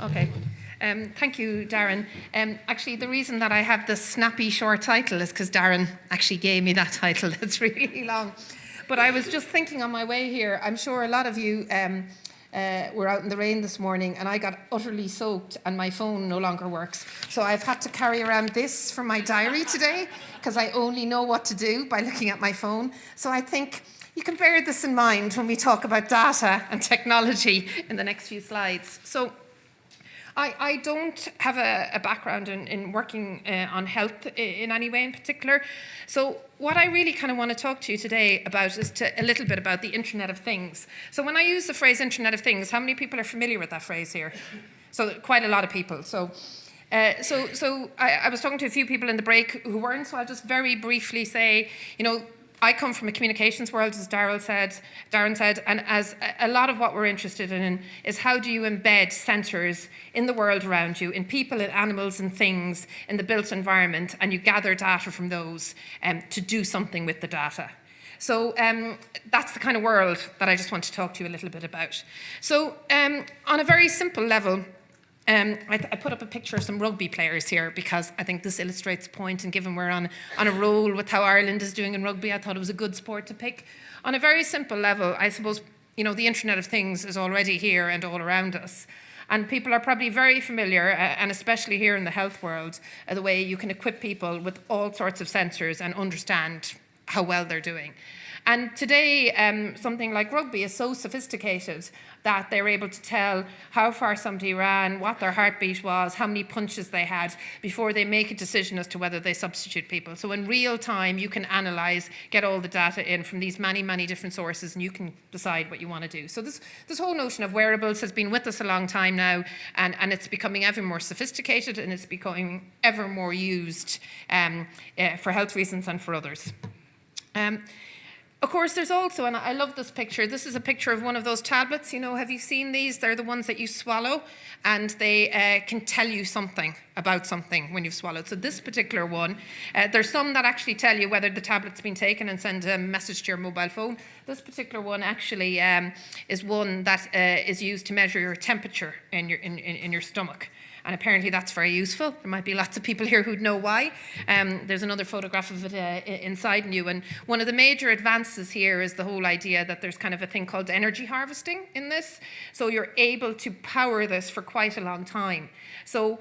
Okay. Thank you, Darren. Actually, the reason that I have the snappy short title is because Darren actually gave me that title. That's really long. But I was just thinking on my way here, I'm sure a lot of you were out in the rain this morning, and I got utterly soaked and my phone no longer works. So I've had to carry around this for my diary today because I only know what to do by looking at my phone. So I think you can bear this in mind when we talk about data and technology in the next few slides. So I don't have a background in working on health in any way in particular. So what I really kind of want to talk to you today about is a little bit about the Internet of Things. So when I use the phrase Internet of Things, how many people are familiar with that phrase here? So quite a lot of people. So I was talking to a few people in the break who weren't, so I'll just very briefly say, you know, I come from a communications world, as Darren said, and as a lot of what we're interested in is how do you embed sensors in the world around you, in people and animals and things, in the built environment, and you gather data from those to do something with the data. So that's the kind of world that I just want to talk to you a little bit about. So on a very simple level, I put up a picture of some rugby players here because I think this illustrates the point, and given we're on a roll with how Ireland is doing in rugby, I thought it was a good sport to pick. On a very simple level, I suppose, you know, the Internet of Things is already here and all around us. And people are probably very familiar, and especially here in the health world, the way you can equip people with all sorts of sensors and understand how well they're doing. And today, something like rugby is so sophisticated that they're able to tell how far somebody ran, what their heartbeat was, how many punches they had before they make a decision as to whether they substitute people. So in real time, you can analyze, get all the data in from these many, many different sources, and you can decide what you want to do. So this whole notion of wearables has been with us a long time now, and it's becoming ever more sophisticated, and it's becoming ever more used for health reasons and for others. Of course, there's also, and I love this picture, this is a picture of one of those tablets, you know, have you seen these? They're the ones that you swallow, and they can tell you something about something when you've swallowed. So this particular one, there's some that actually tell you whether the tablet's been taken and send a message to your mobile phone. This particular one actually is one that is used to measure your temperature in your stomach. And apparently that's very useful. There might be lots of people here who'd know why. There's another photograph of it inside you. And one of the major advances here is the whole idea that there's kind of a thing called energy harvesting in this. So you're able to power this for quite a long time. So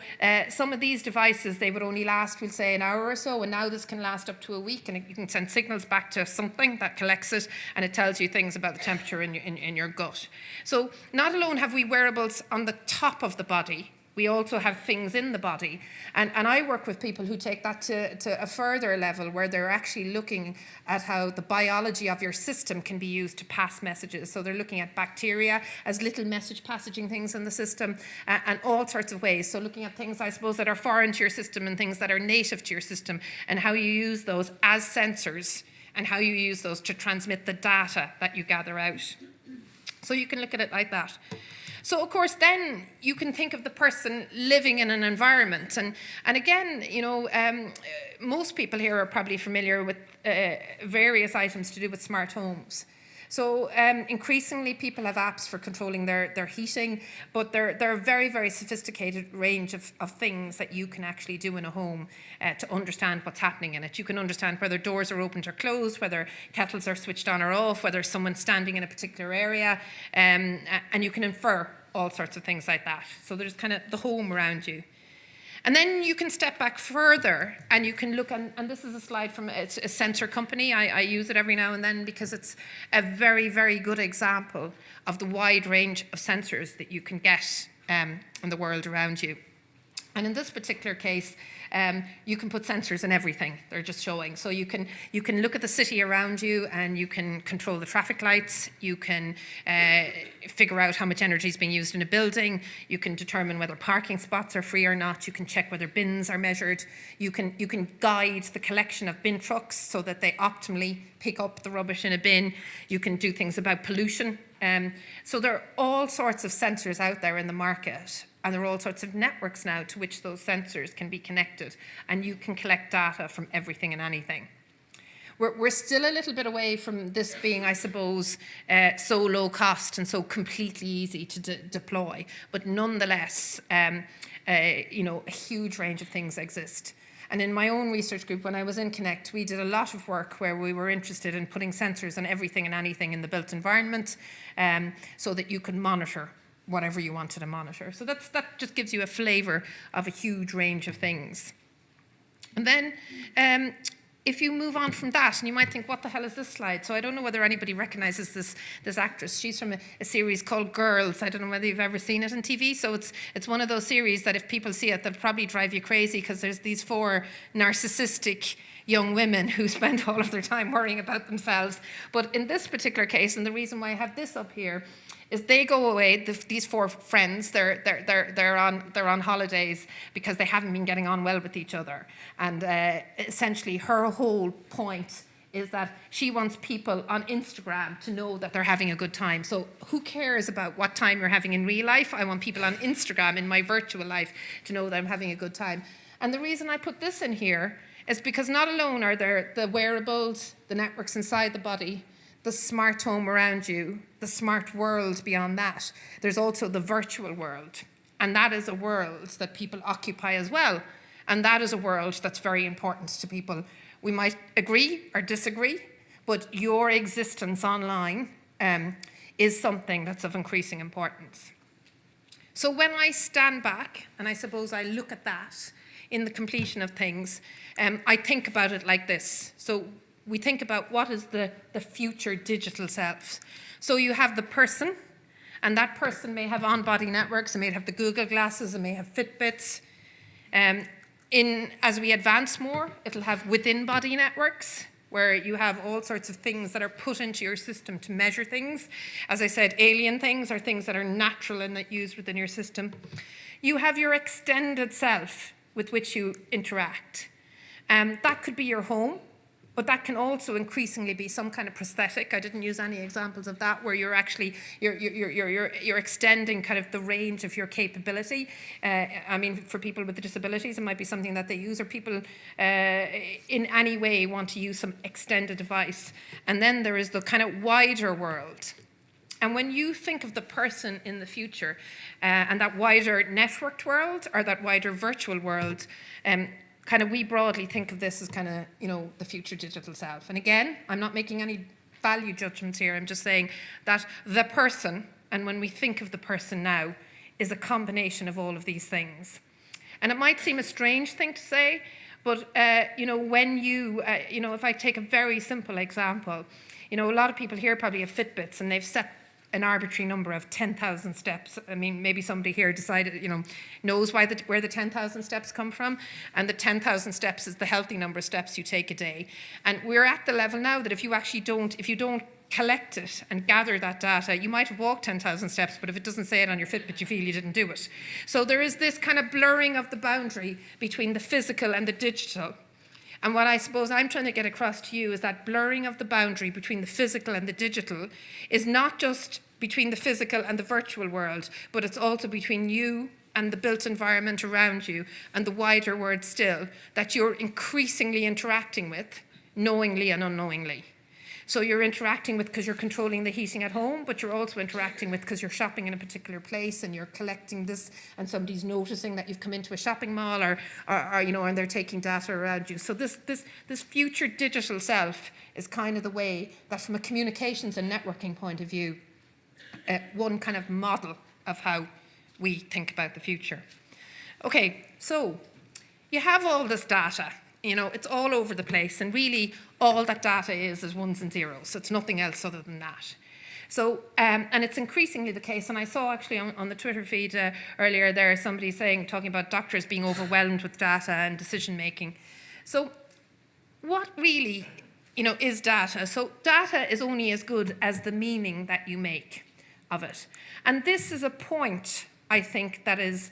some of these devices, they would only last, we'll say, an hour or so. And now this can last up to a week. And you can send signals back to something that collects it. And it tells you things about the temperature in your gut. So not alone have we wearables on the top of the body, we also have things in the body. And I work with people who take that to a further level where they're actually looking at how the biology of your system can be used to pass messages. So they're looking at bacteria as little message passaging things in the system and all sorts of ways. So looking at things, I suppose, that are foreign to your system and things that are native to your system and how you use those as sensors and how you use those to transmit the data that you gather out. So you can look at it like that. So, of course, then you can think of the person living in an environment. And again, you know, most people here are probably familiar with various items to do with smart homes. So increasingly people have apps for controlling their heating, but they're a very, very sophisticated range of things that you can actually do in a home to understand what's happening in it. You can understand whether doors are opened or closed, whether kettles are switched on or off, whether someone's standing in a particular area, and you can infer all sorts of things like that. So there's kind of the home around you. And then you can step back further and you can look, and this is a slide from a sensor company. I use it every now and then because it's a very, very good example of the wide range of sensors that you can get in the world around you. And in this particular case, you can put sensors in everything. They're just showing. So you can look at the city around you and you can control the traffic lights. You can figure out how much energy is being used in a building. You can determine whether parking spots are free or not. You can check whether bins are measured. You can guide the collection of bin trucks so that they optimally pick up the rubbish in a bin. You can do things about pollution. So there are all sorts of sensors out there in the market. And there are all sorts of networks now to which those sensors can be connected, and you can collect data from everything and anything. we're still a little bit away from this being, I suppose, so low cost and so completely easy to deploy. But nonetheless, a huge range of things exist. And in my own research group, when I was in Connect, we did a lot of work where we were interested in putting sensors on everything and anything in the built environment, so that you could monitor whatever you wanted to monitor. So that just gives you a flavour of a huge range of things. And then if you move on from that, and you might think, what the hell is this slide? So I don't know whether anybody recognises this actress. She's from a series called Girls. I don't know whether you've ever seen it on TV. So it's one of those series that if people see it, they'll probably drive you crazy, because there's these 4 narcissistic young women who spend all of their time worrying about themselves. But in this particular case, and the reason why I have this up here, is they go away, these 4 friends, they're on holidays because they haven't been getting on well with each other. And essentially her whole point is that she wants people on Instagram to know that they're having a good time. So who cares about what time you're having in real life? I want people on Instagram in my virtual life to know that I'm having a good time. And the reason I put this in here is because not alone are there the wearables, the networks inside the body, the smart home around you, the smart world beyond that. There's also the virtual world. And that is a world that people occupy as well. And that is a world that's very important to people. We might agree or disagree, but your existence online is something that's of increasing importance. So when I stand back, and I suppose I look at that in the completion of things, I think about it like this. So we think about what is the future digital self. So you have the person, and that person may have on-body networks, it may have the Google glasses, it may have Fitbits. As we advance more, it'll have within-body networks, where you have all sorts of things that are put into your system to measure things. As I said, alien things are things that are natural and that used within your system. You have your extended self with which you interact. That could be your home, but that can also increasingly be some kind of prosthetic. I didn't use any examples of that, where you're actually you're extending kind of the range of your capability. I mean, for people with disabilities, it might be something that they use, or people in any way want to use some extended device. And then there is the kind of wider world. And when you think of the person in the future, and that wider networked world, or that wider virtual world, kind of we broadly think of this as kind of, the future digital self. And again, I'm not making any value judgments here. I'm just saying that the person, and when we think of the person now, is a combination of all of these things. And it might seem a strange thing to say, but, when you, if I take a very simple example, a lot of people here probably have Fitbits, and they've set an arbitrary number of 10,000 steps. I mean, maybe somebody here decided, knows where the 10,000 steps come from, and the 10,000 steps is the healthy number of steps you take a day. And we're at the level now that if you don't collect it and gather that data, you might have walked 10,000 steps, but if it doesn't say it on your Fitbit, you feel you didn't do it. So there is this kind of blurring of the boundary between the physical and the digital. And what I suppose I'm trying to get across to you is that blurring of the boundary between the physical and the digital is not just between the physical and the virtual world, but it's also between you and the built environment around you, and the wider world still, that you're increasingly interacting with, knowingly and unknowingly. So you're interacting with because you're controlling the heating at home, but you're also interacting with because you're shopping in a particular place and you're collecting this, and somebody's noticing that you've come into a shopping mall, or and they're taking data around you. So this future digital self is kind of the way that, from a communications and networking point of view, one kind of model of how we think about the future. Okay, so you have all this data. It's all over the place, and really all that data is ones and zeros. So it's nothing else other than that. So, and it's increasingly the case, and I saw actually on the Twitter feed earlier there, somebody talking about doctors being overwhelmed with data and decision making. So what really, is data? So data is only as good as the meaning that you make of it. And this is a point, I think, that is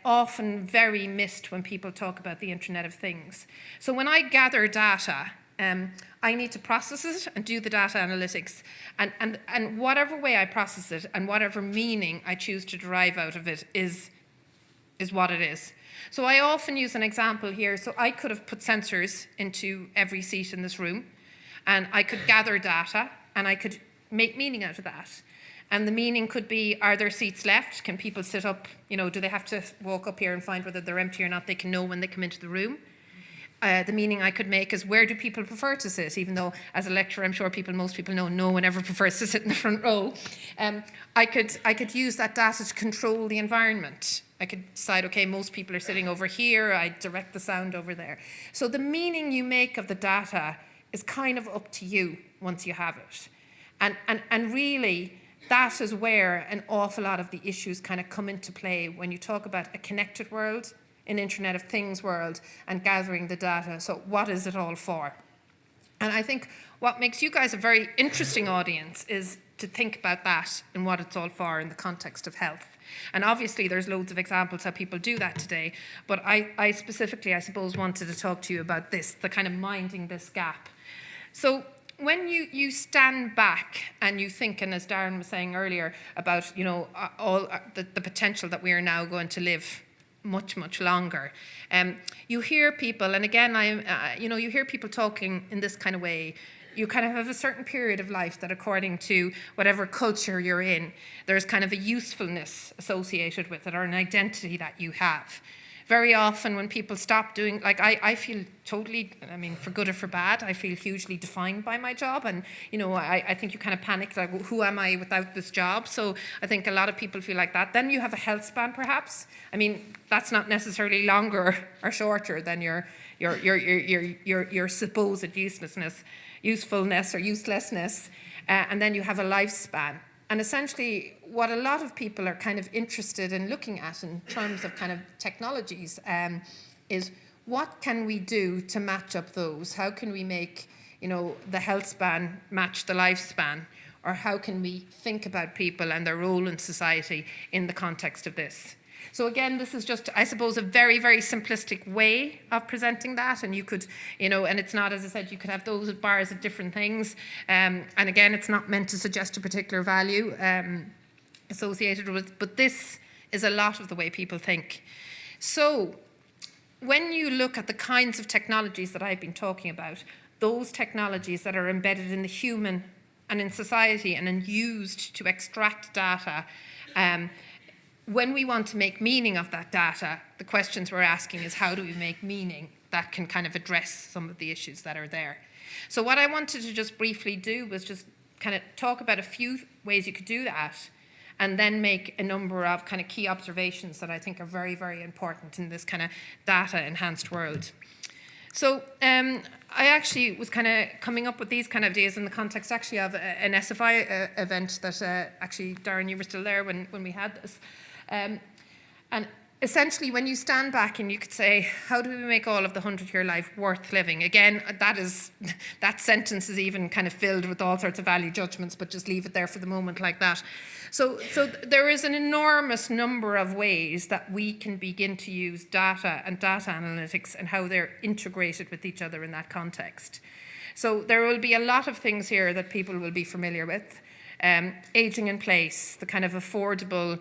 often very missed when people talk about the Internet of Things. So when I gather data, I need to process it and do the data analytics. And whatever way I process it and whatever meaning I choose to derive out of it is what it is. So I often use an example here. So I could have put sensors into every seat in this room, And I could gather data, and I could make meaning out of that. And the meaning could be, are there seats left? Can people sit up? Do they have to walk up here and find whether they're empty or not? They can know when they come into the room. The meaning I could make is, where do people prefer to sit? Even though, as a lecturer, I'm sure most people know no one ever prefers to sit in the front row. I could use that data to control the environment. I could decide, okay, most people are sitting over here. I direct the sound over there. So the meaning you make of the data is kind of up to you once you have it. And really, that is where an awful lot of the issues kind of come into play when you talk about a connected world, an Internet of Things world, and gathering the data. So what is it all for? And I think what makes you guys a very interesting audience is to think about that and what it's all for in the context of health. And obviously there's loads of examples how people do that today, but I specifically, I suppose, wanted to talk to you about this, the kind of minding this gap. So when you stand back and you think, and as Darren was saying earlier, about all the potential that we are now going to live much, much longer, you hear people, and again, you hear people talking in this kind of way. You kind of have a certain period of life that, according to whatever culture you're in, there's kind of a usefulness associated with it, or an identity that you have. Very often when people stop doing, like I feel totally, for good or for bad, I feel hugely defined by my job. And, I think you kind of panic, like, who am I without this job? So I think a lot of people feel like that. Then you have a health span, perhaps. That's not necessarily longer or shorter than your supposed usefulness or uselessness. And then you have a lifespan. And essentially, what a lot of people are kind of interested in looking at in terms of kind of technologies is, what can we do to match up those? How can we make, the health span match the lifespan? Or how can we think about people and their role in society in the context of this? So again, this is just, I suppose, a very, very simplistic way of presenting that. And you could, and it's not, as I said, you could have those bars of different things. And again, it's not meant to suggest a particular value associated with, but this is a lot of the way people think. So when you look at the kinds of technologies that I've been talking about, those technologies that are embedded in the human and in society and then used to extract data, when we want to make meaning of that data, the questions we're asking is, how do we make meaning that can kind of address some of the issues that are there? So what I wanted to just briefly do was just kind of talk about a few ways you could do that, and then make a number of kind of key observations that I think are very, very important in this kind of data-enhanced world. So I actually was kind of coming up with these kind of ideas in the context actually of an SFI event that actually, Darren, you were still there when we had this. And essentially, when you stand back and you could say, how do we make all of the 100-year life worth living? Again, that sentence is even kind of filled with all sorts of value judgments, but just leave it there for the moment like that. So there is an enormous number of ways that we can begin to use data and data analytics and how they're integrated with each other in that context. So there will be a lot of things here that people will be familiar with. Aging in place, the kind of affordable,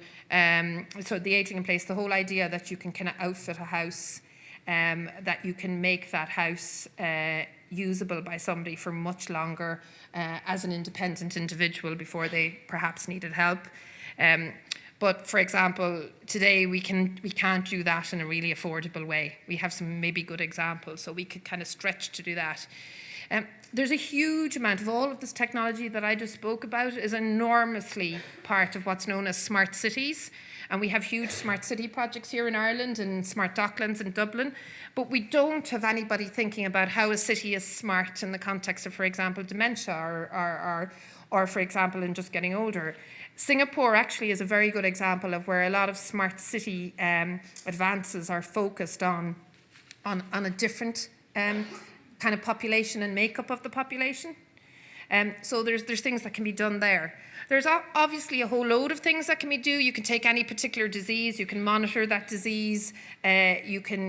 so the aging in place, the whole idea that you can kind of outfit a house, that you can make that house usable by somebody for much longer as an independent individual before they perhaps needed help. But for example, today we can't do that in a really affordable way. We have some maybe good examples, so we could kind of stretch to do that. There's a huge amount of all of this technology that I just spoke about is enormously part of what's known as smart cities. And we have huge smart city projects here in Ireland and smart docklands in Dublin. But we don't have anybody thinking about how a city is smart in the context of, for example, dementia or for example, in just getting older. Singapore actually is a very good example of where a lot of smart city advances are focused on a different kind of population and makeup of the population. So there's things that can be done there. There's obviously a whole load of things that can be done. You can take any particular disease, you can monitor that disease, you can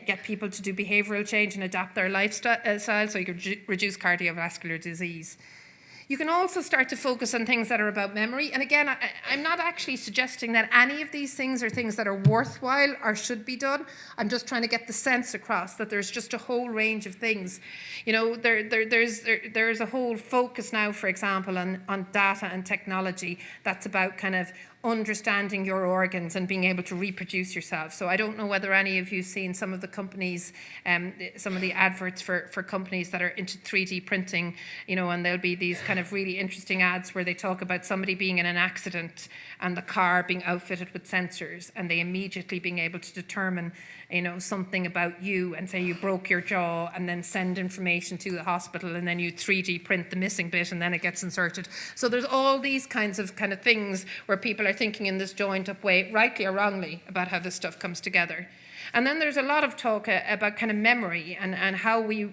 get people to do behavioural change and adapt their lifestyle so you can reduce cardiovascular disease. You can also start to focus on things that are about memory. And again, I'm not actually suggesting that any of these things are things that are worthwhile or should be done. I'm just trying to get the sense across that there's just a whole range of things. You know, there's a whole focus now, for example, on data and technology that's about kind of understanding your organs and being able to reproduce yourself. So I don't know whether any of you have seen some of the companies, some of the adverts for companies that are into 3D printing, you know, and there'll be these kind of really interesting ads where they talk about somebody being in an accident and the car being outfitted with sensors and they immediately being able to determine, you know, something about you and say you broke your jaw and then send information to the hospital and then you 3D print the missing bit and then it gets inserted. So there's all these kinds of things where people are thinking in this joined up way, rightly or wrongly, about how this stuff comes together. And then there's a lot of talk about kind of memory and how we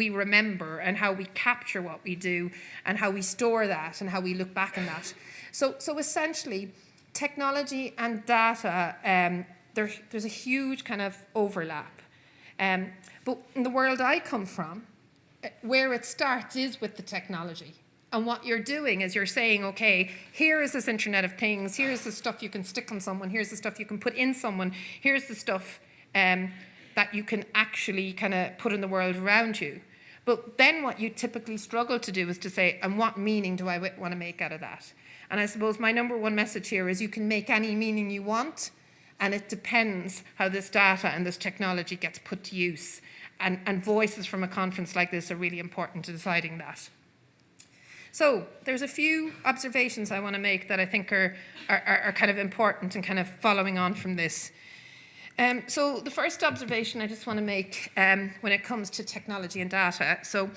remember and how we capture what we do and how we store that and how we look back on that. So essentially, technology and data, there's a huge kind of overlap. But in the world I come from, where it starts is with the technology. And what you're doing is you're saying, okay, here is this Internet of Things, here's the stuff you can stick on someone, here's the stuff you can put in someone, here's the stuff that you can actually kind of put in the world around you. But then what you typically struggle to do is to say, and what meaning do I want to make out of that? And I suppose my number one message here is you can make any meaning you want, and it depends how this data and this technology gets put to use. And voices from a conference like this are really important to deciding that. So there's a few observations I want to make that I think are kind of important and kind of following on from this. So the first observation I just want to make when it comes to technology and data. So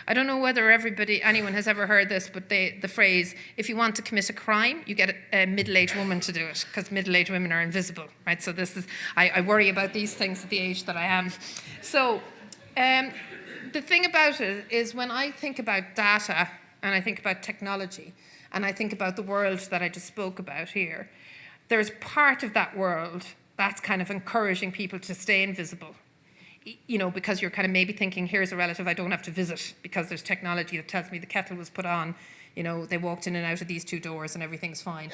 I don't know whether anyone has ever heard this, but the phrase, if you want to commit a crime, you get a middle-aged woman to do it, because middle-aged women are invisible, right? So this is, I worry about these things at the age that I am. So the thing about it is when I think about data, and I think about technology, and I think about the world that I just spoke about here, there's part of that world that's kind of encouraging people to stay invisible. You know, because you're kind of maybe thinking, here's a relative I don't have to visit because there's technology that tells me the kettle was put on, you know, they walked in and out of these two doors and everything's fine.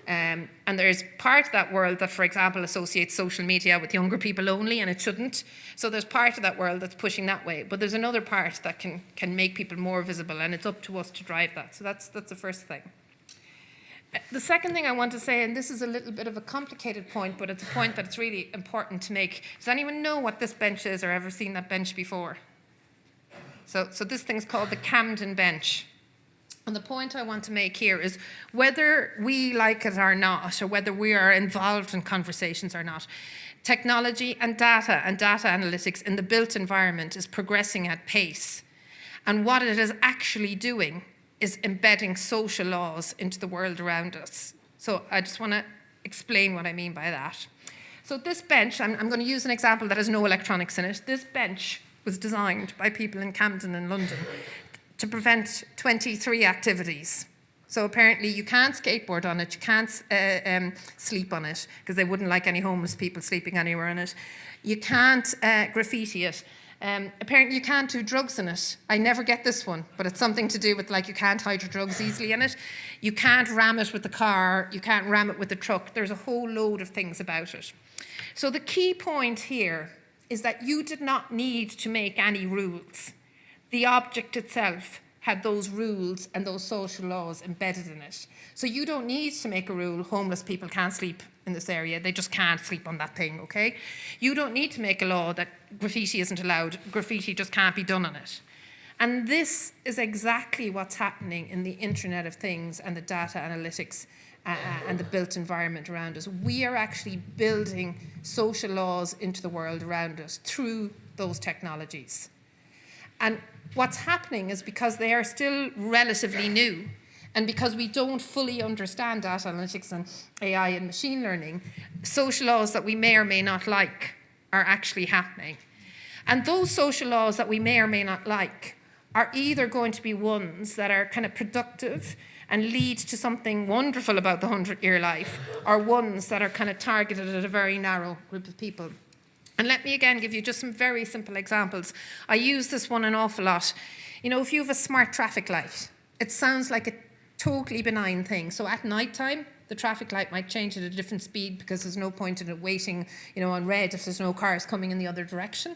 And there's part of that world that, for example, associates social media with younger people only, and it shouldn't. So there's part of that world that's pushing that way. But there's another part that can make people more visible, and it's up to us to drive that. So that's the first thing. The second thing I want to say, and this is a little bit of a complicated point, but it's a point that's really important to make. Does anyone know what this bench is or ever seen that bench before? So this thing's called the Camden Bench. And the point I want to make here is whether we like it or not, or whether we are involved in conversations or not, technology and data analytics in the built environment is progressing at pace. And what it is actually doing is embedding social laws into the world around us. So I just want to explain what I mean by that. So this bench, I'm going to use an example that has no electronics in it. This bench was designed by people in Camden in London to prevent 23 activities. So apparently you can't skateboard on it, you can't sleep on it, because they wouldn't like any homeless people sleeping anywhere in it. You can't graffiti it. Apparently you can't do drugs in it. I never get this one, but it's something to do with, like, you can't hide your drugs easily in it. You can't ram it with the car, you can't ram it with the truck. There's a whole load of things about it. So the key point here is that you did not need to make any rules. The object itself had those rules and those social laws embedded in it. So you don't need to make a rule, homeless people can't sleep in this area, they just can't sleep on that thing, okay? You don't need to make a law that graffiti isn't allowed, graffiti just can't be done on it. And this is exactly what's happening in the Internet of Things and the data analytics and the built environment around us. We are actually building social laws into the world around us through those technologies. And what's happening is because they are still relatively new, and because we don't fully understand data analytics and AI and machine learning, social laws that we may or may not like are actually happening. And those social laws that we may or may not like are either going to be ones that are kind of productive and lead to something wonderful about the 100-year life, or ones that are kind of targeted at a very narrow group of people. And let me again give you just some very simple examples. I use this one an awful lot. You know, if you have a smart traffic light, it sounds like a totally benign thing. So at night time, the traffic light might change at a different speed because there's no point in it waiting, on red if there's no cars coming in the other direction.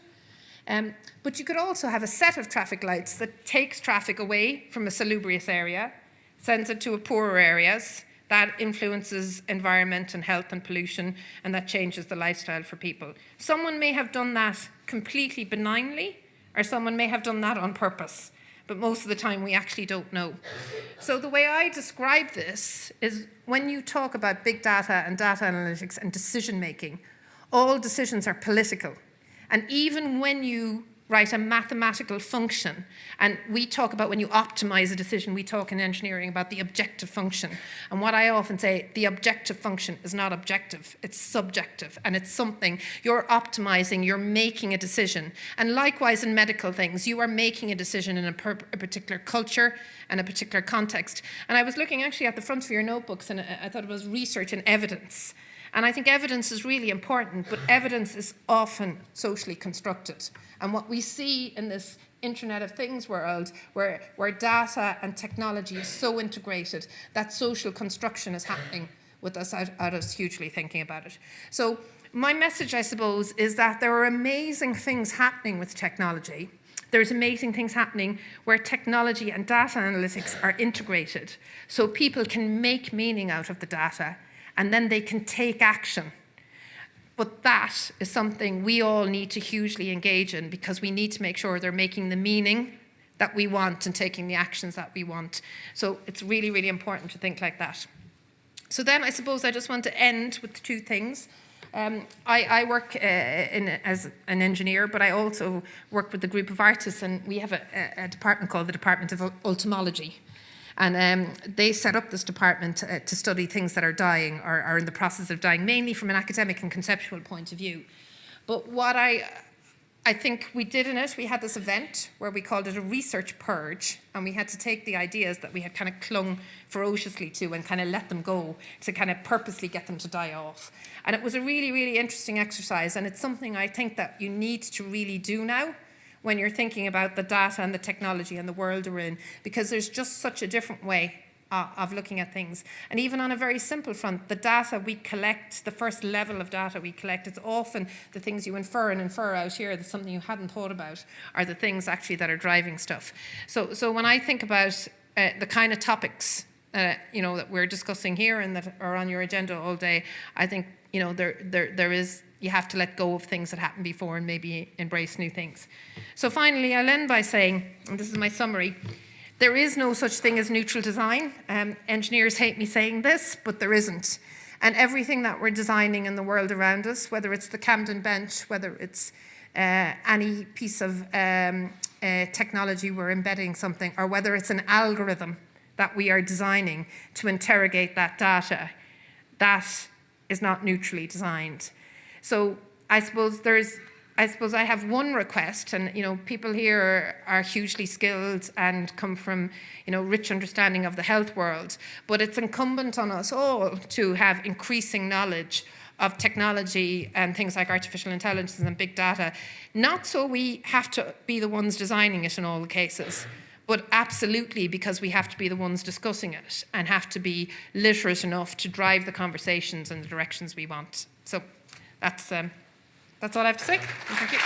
But you could also have a set of traffic lights that takes traffic away from a salubrious area, sends it to a poorer areas. That influences environment and health and pollution, and that changes the lifestyle for people. Someone may have done that completely benignly, or someone may have done that on purpose. But most of the time we actually don't know. So the way I describe this is when you talk about big data and data analytics and decision making, all decisions are political. And even when you write a mathematical function, and we talk about when you optimize a decision, we talk in engineering about the objective function. And what I often say, the objective function is not objective, it's subjective, and it's something you're optimizing, you're making a decision. And likewise in medical things, you are making a decision in a particular culture and a particular context. And I was looking actually at the front of your notebooks, and I thought it was research and evidence. And I think evidence is really important, but evidence is often socially constructed. And what we see in this Internet of Things world, where data and technology is so integrated, that social construction is happening without us hugely thinking about it. So my message, I suppose, is that there are amazing things happening with technology. There's amazing things happening where technology and data analytics are integrated, so people can make meaning out of the data, and then they can take action. But that is something we all need to hugely engage in, because we need to make sure they're making the meaning that we want and taking the actions that we want. So it's really, really important to think like that. So then I suppose I just want to end with two things. I work as an engineer, but I also work with a group of artists, and we have a department called the Department of Ultimology. And they set up this department to study things that are dying or are in the process of dying, mainly from an academic and conceptual point of view. But what I think we did in it, we had this event where we called it a research purge, and we had to take the ideas that we had kind of clung ferociously to and kind of let them go to kind of purposely get them to die off. And it was a really, really interesting exercise, and it's something I think that you need to really do now when you're thinking about the data and the technology and the world we're in, because there's just such a different way of looking at things. And even on a very simple front, the data we collect, the first level of data we collect, it's often the things you infer and infer out here, that's something you hadn't thought about, are the things actually that are driving stuff. So when I think about the kind of topics that we're discussing here and that are on your agenda all day, I think there is, you have to let go of things that happened before and maybe embrace new things. So finally, I'll end by saying, and this is my summary, there is no such thing as neutral design. Engineers hate me saying this, but there isn't. And everything that we're designing in the world around us, whether it's the Camden Bench, whether it's any piece of technology we're embedding something, or whether it's an algorithm that we are designing to interrogate that data, that is not neutrally designed. So I suppose I have one request, and people here are hugely skilled and come from rich understanding of the health world, but it's incumbent on us all to have increasing knowledge of technology and things like artificial intelligence and big data, not so we have to be the ones designing it in all the cases, but absolutely because we have to be the ones discussing it and have to be literate enough to drive the conversations in the directions we want. So that's all I have to say. Thank you.